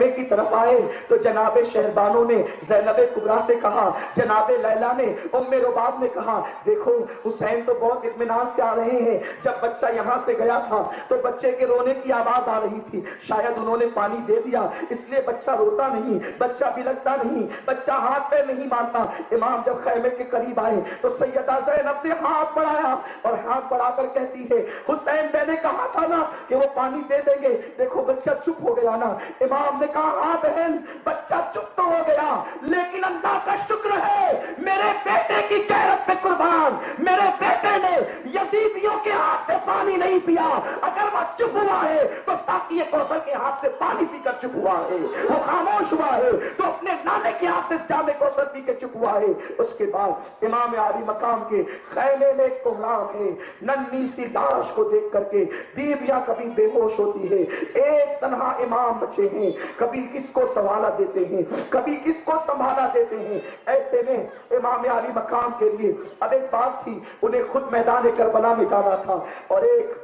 खैमे की तरफ आए तो जनाब शहरबानों ने ज़ैनब कुबरा से कहा, जनाब लैला ने, उम्मे रुबाब ने कहा, देखो हुसैन तो बहुत इत्मीनान से आ रहे हैं। जब बच्चा यहाँ से गया था तो बच्चे के रोने की आवाज आ रही थी, शायद उन्होंने पानी दे दिया इसलिए बच्चा रोता नहीं, बच्चा बिलखता नहीं, बच्चा हाथ पे नहीं मारता। इमाम जब खैमे के करीब आए तो सैयदा ज़ैनब ने हाथ बढ़ाया और हाथ बढ़ाकर कहती है, हुसैन मैंने कहा था ना कि वो पानी दे देंगे, देखो बच्चा चुप हो गया ना। इमाम ने कहा, हाँ बहन बच्चा चुप तो हो गया, लेकिन अल्लाह का शुक्र है मेरे बेटे की गैरत पे कुर्बान, मेरे बेटे ने यजीदियों के हाथ से पानी नहीं पिया। अगर वह चुप हुआ है तो साकिए कौसर के हाथ से पानी पीकर चुप हुआ है, वो खामोश हुआ है तो अपने नाने के हाथ से जामे कौसर पी के चुप हुआ है। उसके बाद इमाम आली मकाम के खैमे में कोहराम है, नन्ही सी लाश को देख करके बीवियां कभी बेहोश होती है, एक तन्हा इमाम बचे हैं, कभी किसको संभाला देते हैं, कभी किसको संभाला देते हैं। ऐसे में इमाम आली मकाम के लिए अब एक बात थी, उन्हें खुद मैदान करबला में जाना था और एक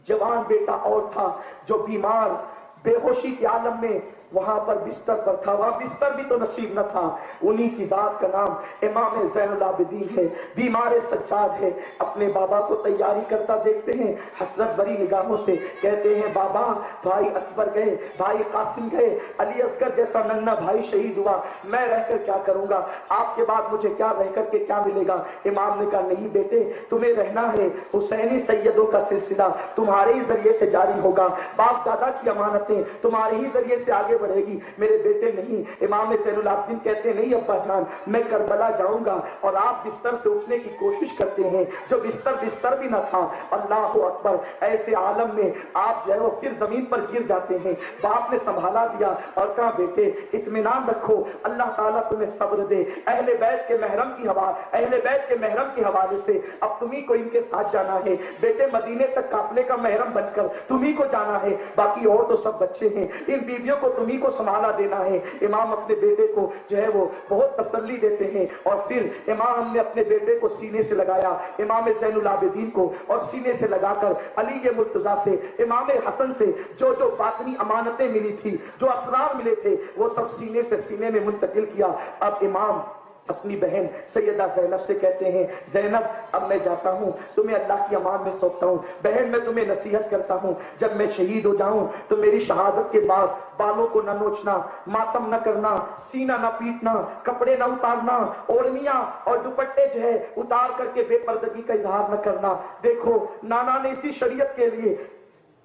जवान बेटा और था जो बीमार बेहोशी के आलम में वहां पर बिस्तर पर था, वहां बिस्तर भी तो नसीब न था। उन्हीं की जात का नाम इमाम ज़ैनुल आबिदीन है, बीमार सज्जाद है। अपने बाबा को तैयारी करता देखते हैं, हसरत भरी निगाहों से कहते हैं, बाबा भाई अकबर गए, भाई कासिम गए, अली असगर जैसा नन्ना भाई शहीद हुआ, मैं रहकर क्या करूंगा, आपके बाद मुझे क्या रहकर के क्या मिलेगा। इमाम ने कहा, नहीं बेटे तुम्हें रहना है, हुसैनी सैयदों का सिलसिला तुम्हारे ही जरिए से जारी होगा, बाप दादा की अमानतें तुम्हारे ही जरिए से आगे बढ़ेगी, मेरे बेटे नहीं। इमाम ज़ैनुल आबिदीन कहते, नहीं अब्बा जान मैं करबला जाऊंगा। और आप बिस्तर से उठने की कोशिश करते हैं, जो बिस्तर भी न था। अल्लाह अकबर, ऐसे आलम में आप जो है वो फिर जमीन पर गिर जाते हैं। बाप ने संभाला दिया और कहा, बेटे इत्मीनान रखो, अल्लाह ताला तुम्हें सब्र दे। अहले बैत के महरम के हवाले से अब तुम्ही को इनके साथ जाना है, बेटे मदीने तक काफले का महरम बनकर तुम्ही को जाना है, बाकी और तो सब बच्चे हैं, इन बीवियों को तुम्ही को संभाला देना है। इमाम अपने बेटे को जो है वो बहुत तसल्ली देते हैं और फिर इमाम ने अपने बेटे को सीने से लगाया, इमाम ज़ैनुल आबिदीन को, और सीने से लगाकर अली मुर्तजा से, इमाम हसन से जो जो बातनी अमानतें मिली थी, जो असरार मिले थे, वो सब सीने से सीने में मुंतकिल किया। अब इमाम अपनी बहन सैयदा ज़ैनब से कहते हैं, ज़ैनब अब मैं जाता हूं, तुम्हें अल्लाह की अमान में सौंपता हूं। बहन मैं तुम्हें नसीहत करता हूं, जब मैं शहीद हो जाऊं तो मेरी शहादत के बाद बालों को न नोचना, मातम न करना, सीना न पीटना, कपड़े न उतारना, ओढ़नियां और दुपट्टे जो है उतार करके बेपर्दगी का इजहार न करना। देखो नाना ने इसी शरीयत के लिए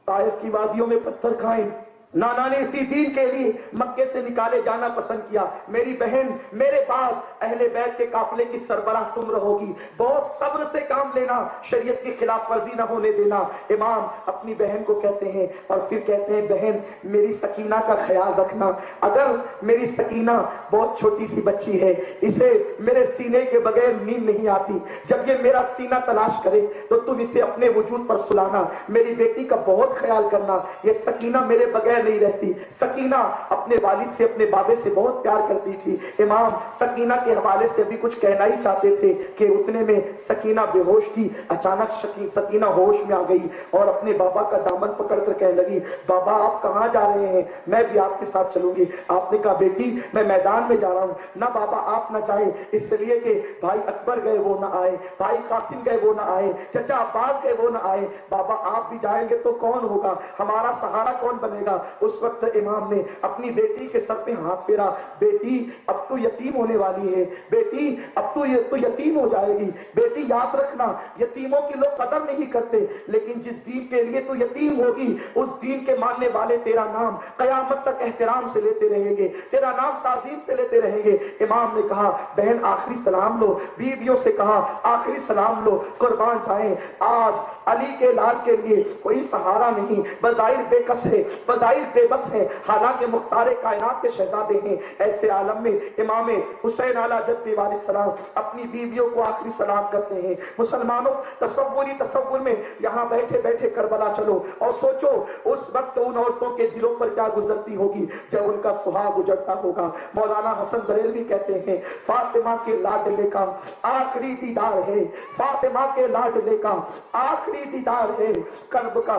ताइफ की वादियों में पत्थर खाए, नाना ने इसी दीन के लिए मक्के से निकाले जाना पसंद किया। मेरी बहन मेरे बाद अहले बैत के काफले की सरबराह तुम रहोगी, बहुत सब्र से काम लेना, शरीयत की खिलाफ वर्जी न होने देना। इमाम अपनी बहन को कहते हैं और फिर कहते हैं, बहन मेरी सकीना का ख्याल रखना, अगर मेरी सकीना बहुत छोटी सी बच्ची है, इसे मेरे सीने के बगैर नींद नहीं आती, जब ये मेरा सीना तलाश करे तो तुम इसे अपने वजूद पर सुलाना, मेरी बेटी का बहुत ख्याल करना, ये सकीना मेरे बगैर नहीं रहती। सकीना अपने वालिद से, अपने बाबे से बहुत प्यार करती थी। इमाम सकीना के हवाले से भी कुछ कहना ही चाहते थे कि उतने में सकीना बेहोश थी। अचानक सकीना होश में आ गई और अपने बाबा का दामन पकड़कर कहने लगी, बाबा आप कहां जा रहे हैं, मैं भी आपके साथ चलूंगी। आपने कहा, बेटी मैं मैदान में जा रहा हूं। ना बाबा आप ना जाए, इसलिए कि भाई अकबर गए वो ना आए, भाई कासिम गए वो ना आए, चचा अब्बास गए वो ना आए, बाबा आप भी जाएंगे तो कौन होगा, हमारा सहारा कौन बनेगा। उस वक्त इमाम ने अपनी बेटी के सर पे हाथ फेरा, बेटी अब तो यतीम होने वाली है, बेटी अब तो यतीम हो जाएगी, बेटी याद रखना यतीमों की लोग कदर नहीं करते, लेकिन जिस दीन के लिए तू यतीम होगी उस दीन के मानने वाले तेरा नाम कयामत तक एहतराम से लेते रहेंगे, तेरा नाम ताजीम से लेते रहेंगे। इमाम ने कहा, बहन आखिरी सलाम लो, बीवियों से कहा आखिरी सलाम लो, कुर्बान जाएं। आज अली के लाल के लिए कोई सहारा नहीं, बज़ाहिर बेकस है, बज़ाहिर बेबस है, हालांकि मुख्तार कायनात के शहजादे हैं। ऐसे आलम में इमाम हुसैन आला जद्दी वाले सलाम अपनी बीवियों को आखिरी सलाम करते हैं। मुसलमानों तसव्वुर में यहाँ बैठे बैठे करबला चलो और सोचो उस वक्त उन औरतों के दिलों पर क्या गुजरती होगी जब उनका सुहाग गुजरता होगा। मौलाना हसन बरेलवी कहते हैं, फातिमा के लाडले का आखिरी दीदार है, फातिमा के लाडले का आखिरी दीदार है, कर्ब का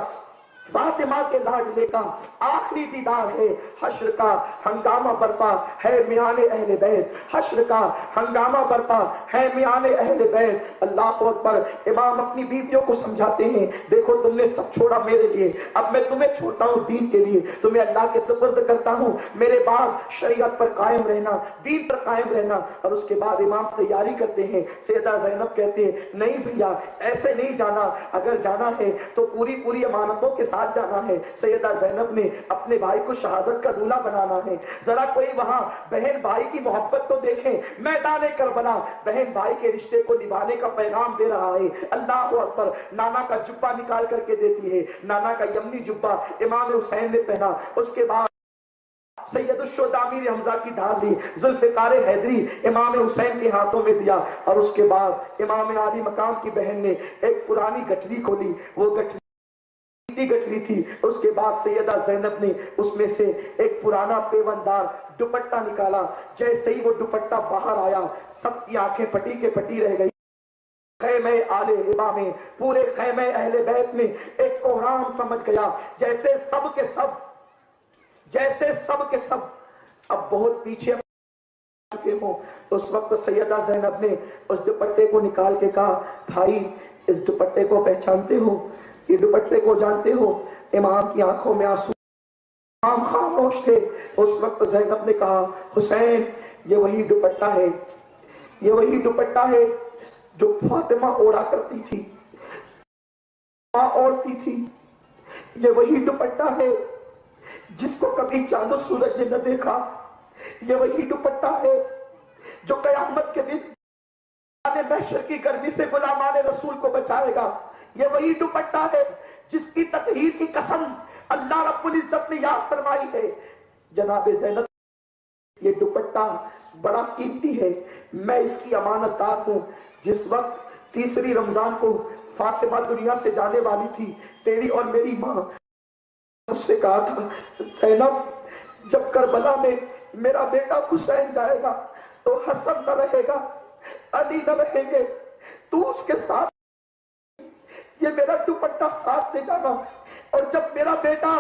फातिमा के लाडले का आखिरी दीदार है। हश्र का हंगामा बरपा है मियाने अहले बैत, हश्र का हंगामा बरपा है मियाने अहले बैत। अल्लाह अकबर। इमाम अपनी बीवियों को समझाते हैं, देखो तुमने सब छोड़ा मेरे लिए, अब मैं तुम्हें छोड़ता हूँ दीन के लिए, तुम्हें अल्लाह के सुपुर्द करता हूँ। मेरे बाद शरीयत पर कायम रहना, दीन पर कायम रहना। और उसके बाद इमाम तैयारी करते हैं। सैयदा ज़ैनब कहते हैं, नहीं भैया ऐसे नहीं जाना, अगर जाना है तो पूरी पूरी अमानतों के साथ जाना है। सैयदा ज़ैनब ने अपने भाई को शहादत का दूल्हा बनाना है। जरा कोई वहां बहन भाई की मोहब्बत तो देखें। मैदान करबला बहन भाई के रिश्ते को निभाने का पैगाम दे रहा है। अल्लाह अकबर। नाना का जुब्बा निकाल करके देती है, नाना का यमनी जुब्बा इमाम हुसैन ने पहना। उसके बाद सैयदुश्शोदामी ने हमजा की ढाल दी, जुल्फ़िकार हैदरी इमाम हुसैन के हाथों में दिया। और उसके बाद इमाम आली मकाम की बहन ने एक पुरानी गठरी खोली, वो गठरी थी। उसके बाद सैयदा ज़ैनब ने उसमें से एक पुराना पेवनदार दुपट्टा निकाला। जैसे ही वो दुपट्टा बाहर आया, सबकी आंखें फटी के फटी रह गई। खैमे आले हिबा में, पूरे खैमे अहले बैत में एक कोहराम समझ गया, जैसे सब के सब अब बहुत पीछे चुके हो। उस वक्त सैयदा ज़ैनब ने उस दुपट्टे को निकाल के कहा, भाई इस दुपट्टे को पहचानते हो, ये दुपट्टे को जानते हो? इमाम की आंखों में आंसू, इमाम खामोश थे। उस वक्त ज़ैनब ने कहा, हुसैन ये वही दुपट्टा है, ये वही दुपट्टा है जो फातिमा ओढ़ा करती थी, ओढ़ती थी। ये वही दुपट्टा है जिसको कभी चांद सूरज ने न देखा। ये वही दुपट्टा है जो कयामत के दिन महशर की गर्मी से गुलामाने रसूल को बचाएगा। ये वही दुपट्टा है जिसकी तकहीर की कसम अल्लाह रब्बुल इज्जत ने याद फरमाई है। जनाब ज़ैनब, ये दुपट्टा बड़ा कीमती है, मैं इसकी अमानतदार हूं। जिस वक्त तीसरी रमजान को फातिमा दुनिया से जाने वाली थी, तेरी और मेरी माँ उससे कहा था, ज़ैनब जब करबला में मेरा बेटा हुसैन जाएगा तो हसन न रहेगा, अली न रहेंगे, तू उसके साथ ये मेरा दुपट्टा साथ ले जाना। और जब मेरा बेटा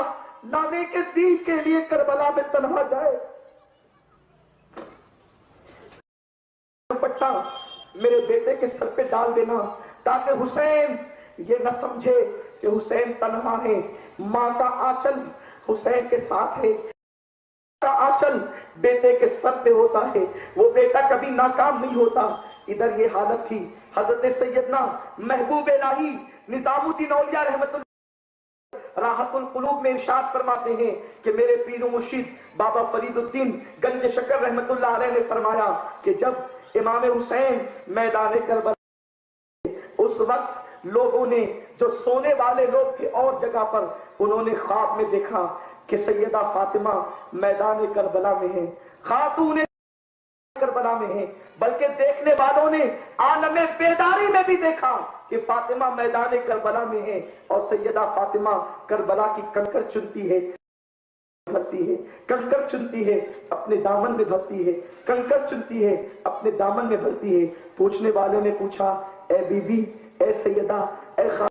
नाने के दीन के लिए करबला में तन्हा जाए, दुपट्टा मेरे बेटे के सर पे डाल देना, ताकि हुसैन ये न समझे कि हुसैन तन्हा है। मां का आंचल हुसैन के साथ है, का आंचल बेटे के सर पे होता है, वो बेटा कभी नाकाम नहीं होता। इधर ये हालत थी। हजरत सैयदना महबूब इलाही निजामुद्दीन औलिया रहमतुल्लाह राहतुल कुलूब में इरशाद फरमाते हैं कि मेरे पीर मुर्शिद बाबा फरीदुद्दीन गंज शकर रहमतुल्लाह अलैह ने फरमाया कि जब इमाम हुसैन मैदान करबला, उस वक्त लोगों ने, जो सोने वाले लोग थे और जगह पर, उन्होंने ख्वाब में देखा कि सैयदा फातिमा मैदान करबला में है, खातून करबला में है। बल्कि देखने वालों ने आलम बेदारी में भी देखा कि फातिमा मैदान करबला में है और सैयदा फातिमा करबला की कंकर चुनती है, भरती है, कंकर चुनती है, अपने दामन में भरती है, कंकर चुनती है, अपने दामन में भरती है। पूछने वाले ने पूछा, ए बीबी, ए सैयदा, ए खातून,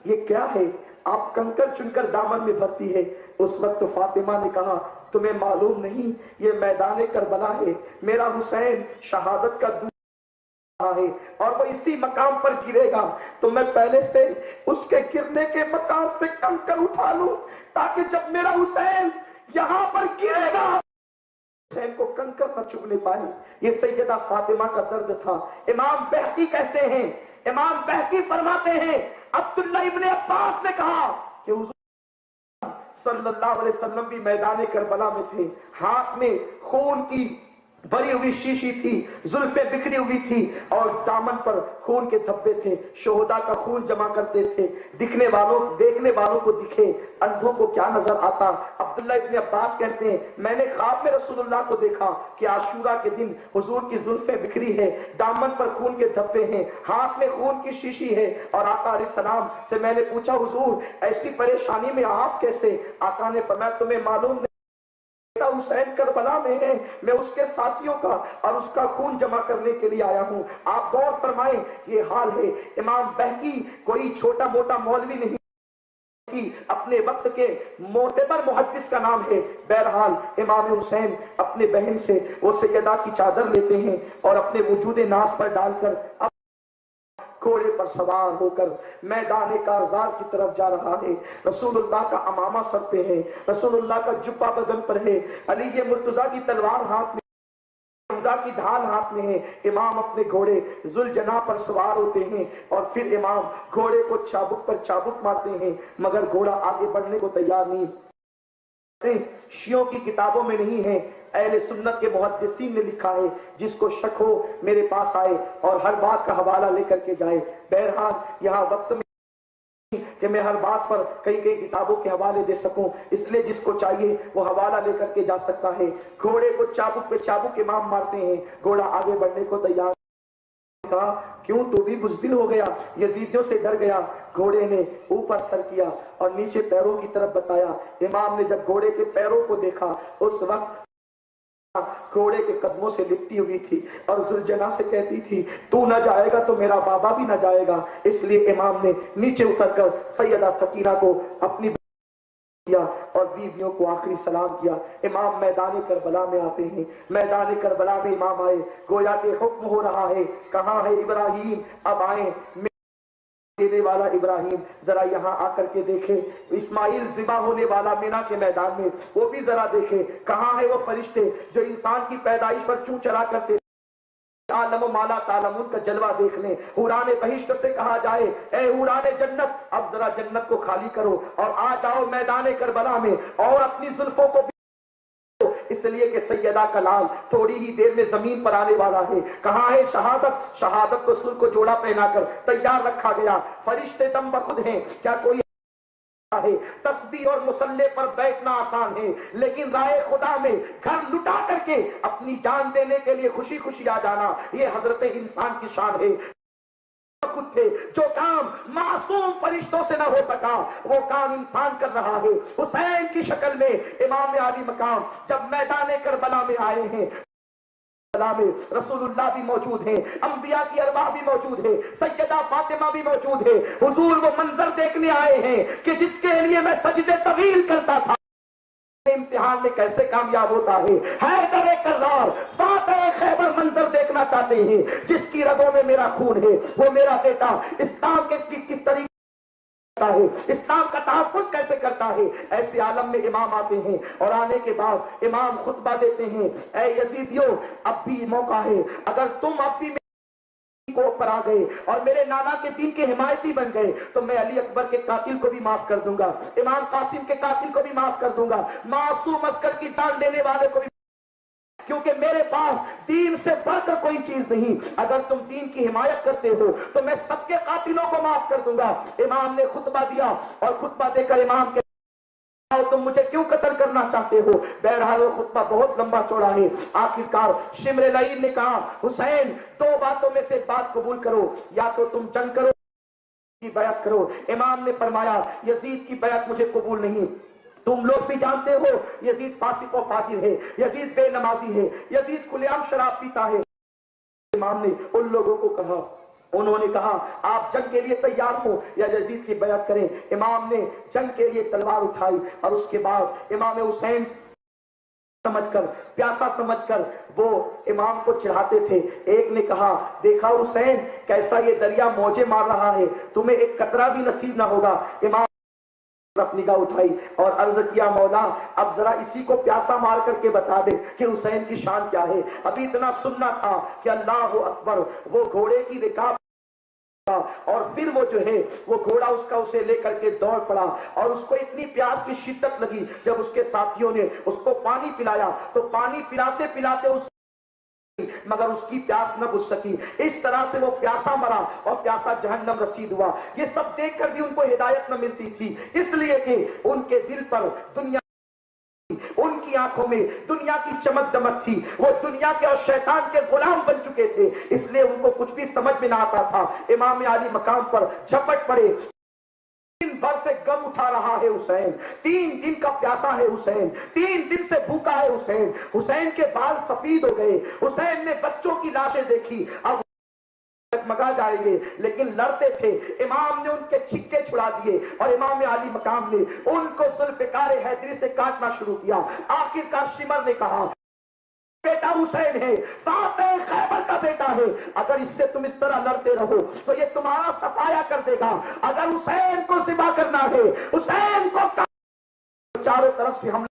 ये क्या है, आप कंकर चुनकर दामन में भरती है? उस वक्त फातिमा ने कहा, तुम्हें मालूम नहीं, ये मैदान करबला है, मेरा हुसैन शहादत का दूल्हा है और वो इसी मकाम पर गिरेगा, तो मैं पहले से उसके गिरने के मकाम से कंकर उठा लूं, ताकि जब मेरा हुसैन यहां पर गिरेगा हुसैन को कंकर न चुभने पाए। ये सैयदा फातिमा का दर्द था। इमाम बहकी कहते हैं, इमाम बहकी फरमाते हैं, अब्दुल्ला इब्ने अब्बास ने कहा कि हुजूर सल्लल्लाहु अलैहि वसल्लम भी मैदान करबला में थे, हाथ में खून की भरी हुई शीशी थी, जुल्फे बिखरी हुई थी और दामन पर खून के धब्बे थे, शोहदा का खून जमा करते थे। देखने वालों को दिखे, अंधों को क्या नजर आता? अब्दुल्ला इब्ने अब्बास कहते हैं, मैंने ख्वाब में रसूलुल्लाह को देखा कि आशूरा के दिन हुजूर की जुल्फे बिखरी है, दामन पर खून के धब्बे हैं, हाथ में खून की शीशी है। और आका अलैहिस्सलाम से मैंने पूछा, हुजूर ऐसी परेशानी में आप कैसे? आका ने फरमाया, तुम्हें मालूम नहीं, हुसैन करबला में है, मैं उसके साथियों का और उसका खून जमा करने के लिए आया हूं। आप गौर फरमाएं, ये हाल है। इमाम बहकी कोई छोटा मोटा मौलवी नहीं, کی اپنے وقت کے معتبر محدث کا نام ہے۔ بہرحال امام حسین اپنے بہن سے وہ سیدہ کی چادر لیتے ہیں اور اپنے وجود ناز پر ڈال کر گھوڑے پر سوار ہو کر میدان کارزار کی طرف جا رہا ہے۔ رسول اللہ کا امامہ سر پہ ہے، رسول اللہ کا جبہ بدن پر ہے، علی مرتضیٰ کی تلوار ہاتھ میں، حمزہ کی ڈھال ہاتھ میں ہے۔ امام اپنے گھوڑے ذوالجناح پر سوار ہوتے ہیں اور پھر امام گھوڑے کو چابک پر چابک مارتے ہیں، مگر گھوڑا آگے بڑھنے کو تیار نہیں۔ شیعوں کی کتابوں میں نہیں ہے، اہل سنت کے محدثین نے لکھا ہے، جس کو شک ہو میرے پاس آئے اور ہر بات کا حوالہ لے کر کے جائے۔ بہرحال یہاں وقت میں کہ میں ہر بات پر کئی کتابوں کے حوالے دے سکوں، اس لیے جس کو چاہیے وہ حوالہ لے کر کے جا سکتا ہے۔ گھوڑے کو چابک پہ چابک امام مارتے ہیں، گھوڑا آگے بڑھنے کو تیار۔ کہا کیوں تو بھی بزدل ہو گیا، یزیدیوں سے ڈر گیا؟ گھوڑے نے اوپر سر کیا اور نیچے پیروں کی طرف بتایا۔ امام نے جب گھوڑے کے پیروں کو دیکھا، اس وقت گھوڑے کے قدموں سے لپٹی ہوئی تھی اور ذوالجناح سے کہتی تھی تو نہ جائے گا تو میرا بابا بھی نہ جائے گا۔ اس لیے امام نے نیچے اتر کر سیدہ سکینہ کو اپنی کیا اور بیویوں کو آخری سلام کیا۔ امام میدان کربلا میں آتے ہیں، میدان کربلا میں امام آئے، گویا کہ حکم ہو رہا ہے کہاں ہے ابراہیم، اب آئیں دینے والا ابراہیم، ذرا یہاں آ کر کے دیکھیں اسماعیل ذبح ہونے والا مینا کے میدان میں، وہ بھی ذرا دیکھیں کہاں ہے وہ فرشتے جو انسان کی پیدائش پر چوں چلا کرتے عالم و مالا تعلمون کا جلوہ دیکھ لیں۔ حوران بہشت سے کہا جائے اے حوران جنت اب ذرا جنت کو خالی کرو اور آ جاؤ میدان کربلا میں اور اپنی زلفوں کو، اس لیے کہ سیدہ کا لال تھوڑی ہی دیر میں زمین پر آنے والا ہے۔ کہاں ہے شہادت؟ شہادت کو سر کو جوڑا پہنا کر تیار رکھا گیا، فرشتے دم بخود ہیں۔ کیا کوئی ہے تسبیح اور مصلی پر بیٹھنا آسان ہے، لیکن رائے خدا میں گھر لٹا کر کے اپنی جان دینے کے لیے خوشی خوشی آ جانا، یہ حضرت انسان کی شان ہے۔ جو کام معصوم فرشتوں سے نہ ہو سکا وہ کام انسان کر رہا ہے۔ حسین کی شکل میں امام عالی مقام جب میدان کربلا میں آئے ہیں، رسول اللہ بھی موجود ہیں، انبیاء کی ارواح بھی موجود ہے، سیدہ فاطمہ بھی موجود ہے۔ حضور وہ منظر دیکھنے آئے ہیں کہ جس کے لیے میں سجدے طویل کرتا تھا، امتحان میں کیسے کامیاب ہوتا ہے۔ حیدر کرار فاتح خیبر منظر دیکھنا چاہتے ہیں، جس کی رگوں میں میرا خون ہے، وہ میرا بیٹا اسلام کے کس طریقے ہے، اسلام کا تحفظ کیسے کرتا ہے۔ ایسے عالم میں امام آتے ہیں اور آنے کے بعد امام خطبہ دیتے ہیں، اے یزیدیوں اب بھی موقع ہے، اگر تم اب بھی کو پر آ گئے اور میرے نانا کے دین کے حمایتی بن گئے تو میں علی اکبر کے قاتل کو بھی معاف کر دوں گا، امام قاسم کے قاتل کو بھی معاف کر دوں گا، معصوم عسکر کی جان دینے والے کو بھی، کیونکہ میرے پاس دین سے بڑھ کر کوئی چیز نہیں۔ اگر تم دین کی حمایت کرتے ہو تو میں سب کے قاتلوں کو معاف کر دوں گا۔ امام نے خطبہ دیا اور خطبہ دے کر امام کے تم مجھے کیوں قتل کرنا چاہتے ہو؟ بہرحال وہ خطبہ بہت لمبا چوڑا ہے۔ آخرکار شمر لعین نے کہا حسین دو باتوں میں سے ایک بات قبول کرو، یا تو تم جنگ کرو کی بیعت کرو۔ امام نے فرمایا یزید کی بیعت مجھے قبول نہیں، تم لوگ بھی جانتے ہو یزید فاسق و فاجر ہے، یزید بے نمازی ہے، یزید کھلے عام شراب پیتا ہے۔ امام نے ان لوگوں کو کہا، انہوں نے کہا آپ جنگ کے لیے تیار ہو یا یزید کی بیعت کریں۔ امام نے جنگ کے لیے تلوار اٹھائی اور اس کے بعد امام حسین سمجھ کر پیاسا سمجھ کر وہ امام کو چڑھاتے تھے۔ ایک نے کہا دیکھا حسین کیسا یہ دریا موجے مار رہا ہے، تمہیں ایک قطرہ بھی نصیب نہ ہوگا۔ امام نگاہ اٹھائی اور عرض کیا مولا اب ذرا اسی کو پیاسا مار کر کے بتا دے کہ حسین کی شان کیا ہے۔ ابھی اتنا سننا تھا کہ اللہ اکبر، وہ گھوڑے کی رکاب اور پھر وہ جو ہے وہ گھوڑا اس کا اسے لے کر کے دوڑ پڑا اور اس کو اتنی پیاس کی شدت لگی، جب اس کے ساتھیوں نے اس کو پانی پلایا تو پانی پلاتے پلاتے اس مگر اس کی پیاس نہ بجھ سکی، اس طرح سے وہ پیاسا مرا اور پیاسا جہنم رسید ہوا۔ یہ سب دیکھ کر بھی ان کو ہدایت نہ ملتی تھی، اس لیے کہ ان کے دل پر دنیا، ان کی آنکھوں میں دنیا کی چمک دمک تھی، وہ دنیا کے اور شیطان کے غلام بن چکے تھے، اس لیے ان کو کچھ بھی سمجھ میں نہ آتا تھا۔ امام عالی مقام پر جھپٹ پڑے، تین بھر سے غم اٹھا رہا ہے حسین، 3 دن کا پیاسا ہے حسین، 3 دن سے بھوکا ہے حسین۔ حسین کے بال سفید ہو گئے، حسین نے بچوں کی لاشیں دیکھی، اب डगमगा जाएंगे, लेकिन लड़ते थे। इमाम ने उनके छिक्के छुड़ा दिए और इमाम आली मकाम ने उनको जुल्फ़िकार हैदरी से काटना शुरू किया। आखिरकार शिमर ने कहा, बेटा हुसैन है, फातेह खैबर का बेटा है, अगर इससे तुम इस तरह लड़ते रहो तो ये तुम्हारा सफाया कर देगा। अगर हुसैन को ज़िबा करना है, हुसैन को चारों तरफ से हम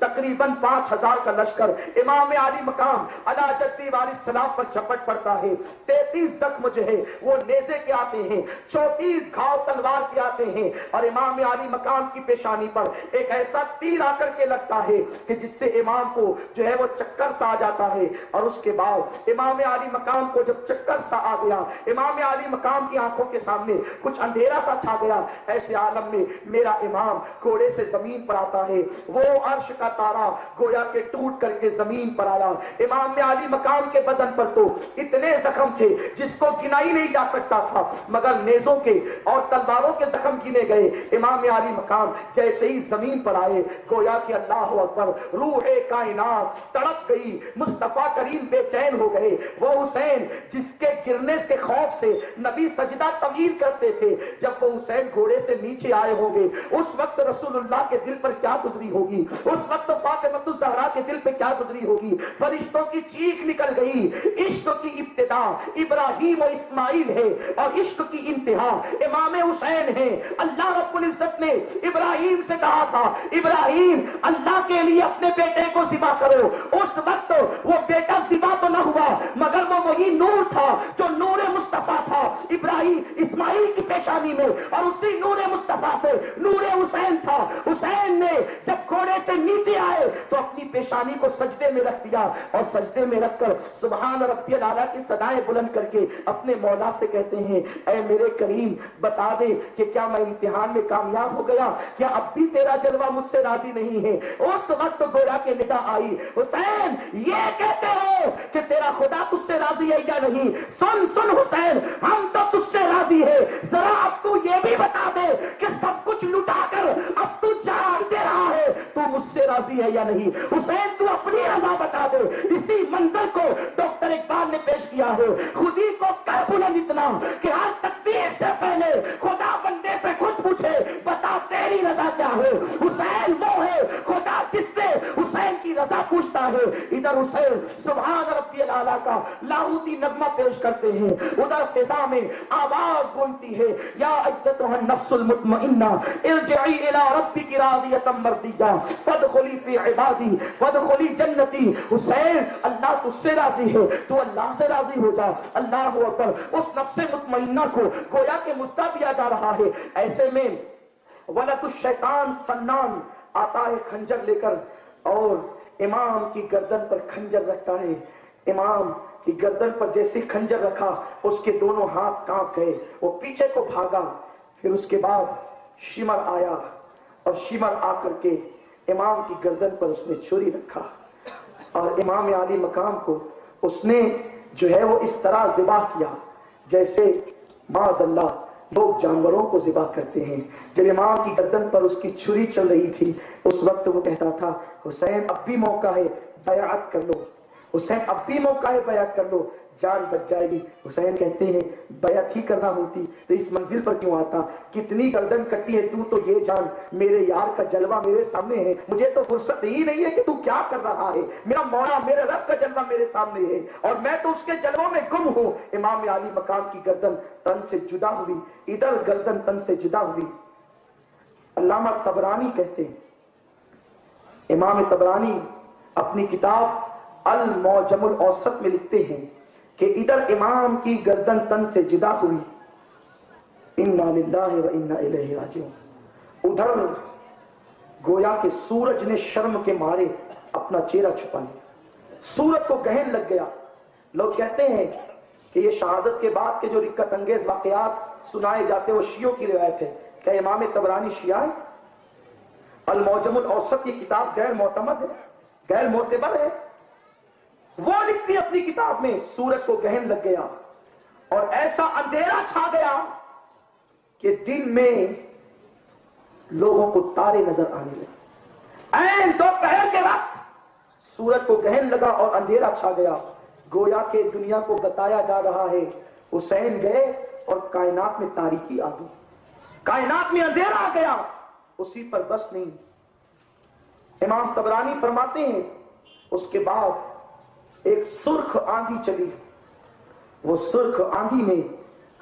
तकरीबन 5000 का लश्कर इमाम आली मकाम अला जद्दी वालिस सलाम पर झपट पड़ता है। 33 जख्म जो है वो नेज़े के आते हैं, 34 घाव तलवार के आते हैं और इमाम आली मकाम की पेशानी पर एक ऐसा तीर आकर के लगता है कि जिससे इमाम को जो है वो चक्कर सा आ जाता है। और उसके बाद इमाम आली मकाम को जब चक्कर सा आ गया, इमाम आली मकाम की आंखों के सामने कुछ अंधेरा सा छा गया। ऐसे आलम में मेरा इमाम घोड़े से जमीन पर आता है, वो अर्श का तारा गोया के टूट करके जमीन पर आया। इमाम आली मकाम के बदन पर तो इतने जख्म थे जिसको गिना ही नहीं जा सकता था, मगर नेज़ों के और तलवारों के जख्म गिने गए। इमाम आली मकाम जैसे ही जमीन पर आए, गोया कि अल्लाह अकबर, रूहे कायनात तड़प गई, मुस्तफा करीम बेचैन हो गए। वो हुसैन जिसके गिरने के खौफ से नबी सजदा तवील करते थे, जब वो हुसैन घोड़े से नीचे आए होंगे उस वक्त रसूलुल्लाह के दिल पर क्या गुजरी होगी, उस वक्त फातिमा ज़हरा के दिल पे क्या गुजरी होगी। फरिश्तों की चीख निकल गई। इश्क की इब्तिदा इब्राहिम और इस्माइल है और इश्क की इंतहा इमाम हुसैन है। अल्लाह रब्बुल इज्जत ने इब्राहिम से कहा था, इब्राहिम अल्लाह के लिए अपने बेटे को ज़िबा करो। उस वक्त वो बेटा ज़िबा तो न हुआ, मगर वो वही नूर था जो नूर मुस्तफा था इब्राहिम इस्माइल की पेशानी में, और उसी नूर मुस्तफा से नूर हुसैन था। हुसैन ने जब घोड़े से नीचे आए तो अपनी पेशानी को सजदे में रख दिया और सजदे में रखकर सुभान रब्बियल आला की सदाएं बुलंद करके अपने मौला से कहते हैं, ऐ मेरे करीम बता दे कि क्या मैं इम्तिहान में कामयाब हो गया, क्या अब भी तेरा जलवा मुझसे राजी नहीं है। उस वक्त गोया के निदा आई, हुसैन ये कहते हो कि तेरा खुदा तुझसे राजी है या नहीं। सुन सुन हुसैन, हम तो तुझसे राजी है, जरा अब तू ये भी बता दे कि सब कुछ लुटाकर अब तू जान दे रहा है, तू मुझसे राजी है या नहीं। हुसैन तू अपनी रजा बता दे। इसी मंजर को डॉक्टर इकबाल ने पेश किया है, खुदी को कर बुलंद इतना कि हर तकदीर से पहले खुदा बंदे से खुद पूछे, बता तेरी रजा क्या है। हुसैन वो है खुदा जिससे हुसैन की रजा पूछता है। इधर हुसैन सुभान रब्बियल आला का लाहूती नगमा पेश करते हैं, उधर फिजा में आवाज गूंजती है, या अय्यतुहन नफ्सुल मुतमइन्ना इरजिई इला रब्बिकी रादियतम मर्दिया फदखुली फी इबादी फदखुली जन्नती। हुसैन अल्लाह तुझसे राजी है, तू अल्लाह से राजी हो जा। अल्लाह अकबर। उस नफ्से मुतमइन्ना को गोया के मुस्ता दिया जा रहा है। ऐसे में वलकुश शैतान सन्नान आता है खंजर लेकर और इमाम की गर्दन पर खंजर रखता है। इमाम की गर्दन पर जैसे खंजर रखा उसके दोनों हाथ कांप गए, वो पीछे को भागा। फिर उसके बाद शिमर आया और शिमर आकर के इमाम की गर्दन पर उसने छुरी रखा और इमाम आली मकाम को उसने जो है वो इस तरह ज़िबा किया जैसे माज़अल्लाह लोग जानवरों को ज़िबा करते हैं। जब इमाम की गर्दन पर उसकी छुरी चल रही थी उस वक्त वो कहता था, हुसैन अब भी मौका है, बयात कर लो। हुसैन अब भी मौका है, बयात कर लो, जान बच जाएगी। हुसैन कहते हैं बयात ही करना होती तो इस मंजिल पर क्यों आता, कितनी गर्दन कटी है तू तो ये जान, मेरे यार का जलवा मेरे सामने है, मुझे तो फुर्सत ही नहीं है कि तू क्या कर रहा है। मेरा मौला मेरे रब का जलवा मेरे सामने है और मैं तो उसके जलवों में गुम हूं। इमाम आली मकाम की गर्दन तन से जुदा हुई, इधर गर्दन तन से जुदा हुई। अल्लामा तबरानी कहते हैं, इमाम तबरानी अपनी किताब अल मौजमुल औसत में लिखते हैं कि इधर इमाम की गर्दन तन से जुदा हुई, इन्ना लिल्लाहि व इन्ना इलैहि राजिऊन। उधर गोया के सूरज ने शर्म के मारे अपना चेहरा छुपा लिया, सूरज को गहन लग गया। लोग कहते हैं कि ये शहादत के बाद के जो रिक्कत अंगेज वाकयात सुनाए जाते वो शियों की रिवायत है। क्या इमाम तबरानी शिया है? अल मौजमुल औसत की किताब गैर मोतमद है, गैर मोतबर है। वो लिखती अपनी किताब में, सूरज को गहन लग गया और ऐसा अंधेरा छा गया कि दिन में लोगों को तारे नजर आने लगे। ऐन दोपहर के वक्त सूरज को गहन लगा और अंधेरा छा गया। गोया के दुनिया को बताया जा रहा है हुसैन गए और कायनात में तारीकी आ गई, कायनात में अंधेरा आ गया। उसी पर बस नहीं, इमाम तबरानी फरमाते हैं उसके बाद एक सुर्ख आंधी चली। वो सुर्ख आंधी ने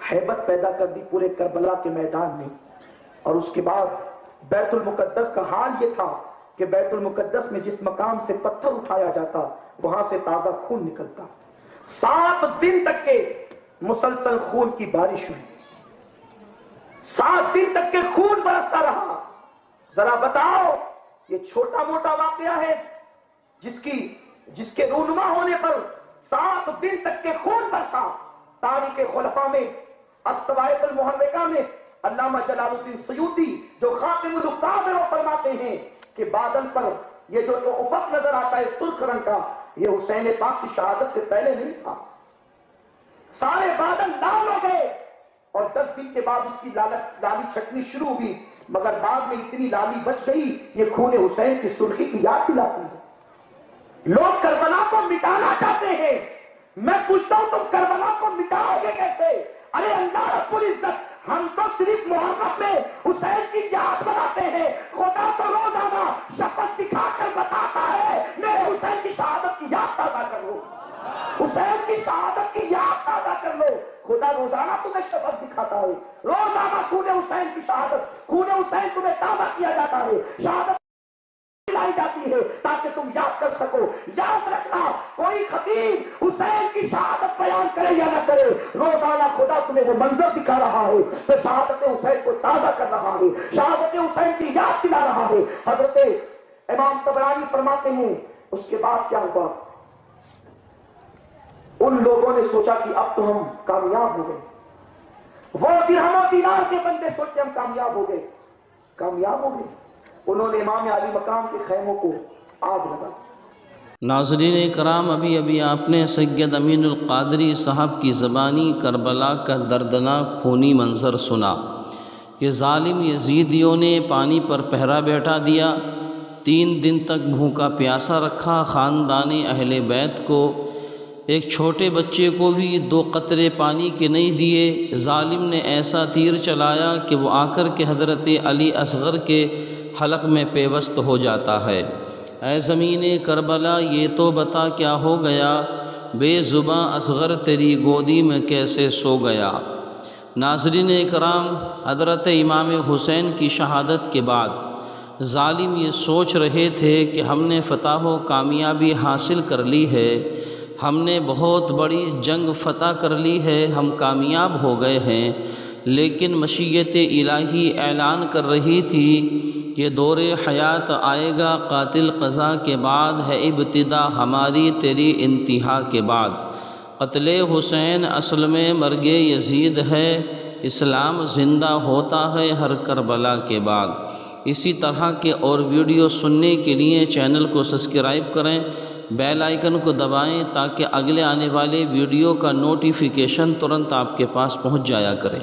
हैबत पैदा कर दी पूरे करबला के मैदान में। और उसके बाद बैतुल मुकद्दस का हाल ये था कि बैतुल मुकद्दस में जिस मकाम से पत्थर उठाया जाता वहां से ताजा खून निकलता। 7 दिन तक के मुसलसल खून की बारिश हुई, 7 दिन तक के खून बरसता रहा। जरा बताओ, ये छोटा मोटा वाकया है जिसके रूनुमा होने पर 7 दिन तक के खून बरसा। तारीख खुलफा में अस्सवाइकुल मुहर्रिका में अल्लामा जलालुद्दीन सयूती जो खातिमुल हुक्काम है वो फरमाते हैं कि बादल पर ये जो उफक नजर आता है सुर्ख रंग का, ये हुसैन पाक की शहादत से पहले नहीं था। सारे बादल लाल हो गए और 10 दिन के बाद उसकी लाली छटनी शुरू हुई, मगर बाद में इतनी लाली बच गई ये खून हुसैन की सुर्खी की याद दिलाती है। लोग करबला को मिटाना चाहते हैं, मैं पूछता हूं तुम करबला को मिटाओगे कैसे? अरे अल्लाह रब्बुल इज्जत, हम तो सिर्फ मुहर्रम में हुसैन की याद बनाते हैं। खुदा तो रोजाना शपथ दिखाकर बताता है मेरे हुसैन की शहादत की याद ताजा कर लो, हुसैन की शहादत की याद ताजा कर लो। खुदा रोजाना तुम्हें शपथ दिखाता है, रोजाना खून हुसैन की शहादत, खून हुसैन तुम्हें ताजा किया जाता है, शहादत लाई जाती है ताकि तुम याद कर सको। याद रखना, कोई खतीब हुसैन की शहादत बयान करे या न करे, रोजाना खुदा तुम्हें वो मंजर दिखा रहा है तो शहादत हुसैन को ताजा कर रहा है, शहादत हुसैन की याद दिला रहा है। हजरत इमाम तबरानी फरमाते हैं उसके बाद क्या हुआ, उन लोगों ने सोचा कि अब तो हम कामयाब हो गए। वो दिरहम और दीनार के बंदे सोचे हम कामयाब हो गए, कामयाब हो गए। उन्होंने इमाम अली मकाम के खैमों को आग लगा। नाज़रीन कराम, अभी आपने सैयद अमीनुल क़ादरी साहब की ज़बानी करबला का दर्दनाक खूनी मंज़र सुना कि ज़ालिम यज़ीदियों ने पानी पर पहरा बैठा दिया, 3 दिन तक भूखा प्यासा रखा ख़ानदान अहले बैत को। एक छोटे बच्चे को भी 2 कतरे पानी के नहीं दिए। ज़ालिम ने ऐसा तीर चलाया कि वो आकर के हज़रत अली असग़र के हलक में पेवस्त हो जाता है। ऐ ज़मीन करबला, ये तो बता क्या हो गया, बेज़ुबां असग़र तेरी गोदी में कैसे सो गया। नाज़रीन कराम, हज़रत इमाम हुसैन की शहादत के बाद ज़ालिम ये सोच रहे थे कि हमने फ़तह व कामयाबी हासिल कर ली है, हमने बहुत बड़ी जंग फ़तह कर ली है, हम कामयाब हो गए हैं। लेकिन मशीयत इलाही ऐलान कर रही थी कि दौरे हयात आएगा कातिल क़ज़ा के बाद, है इब्तिदा हमारी तेरी इंतहा के बाद। क़त्ल हुसैन असल में मर्गे यज़ीद है, इस्लाम ज़िंदा होता है हर करबला के बाद। इसी तरह के और वीडियो सुनने के लिए चैनल को सब्सक्राइब करें, बेल आइकन को दबाएं ताकि अगले आने वाले वीडियो का नोटिफिकेशन तुरंत आपके पास पहुंच जाया करे।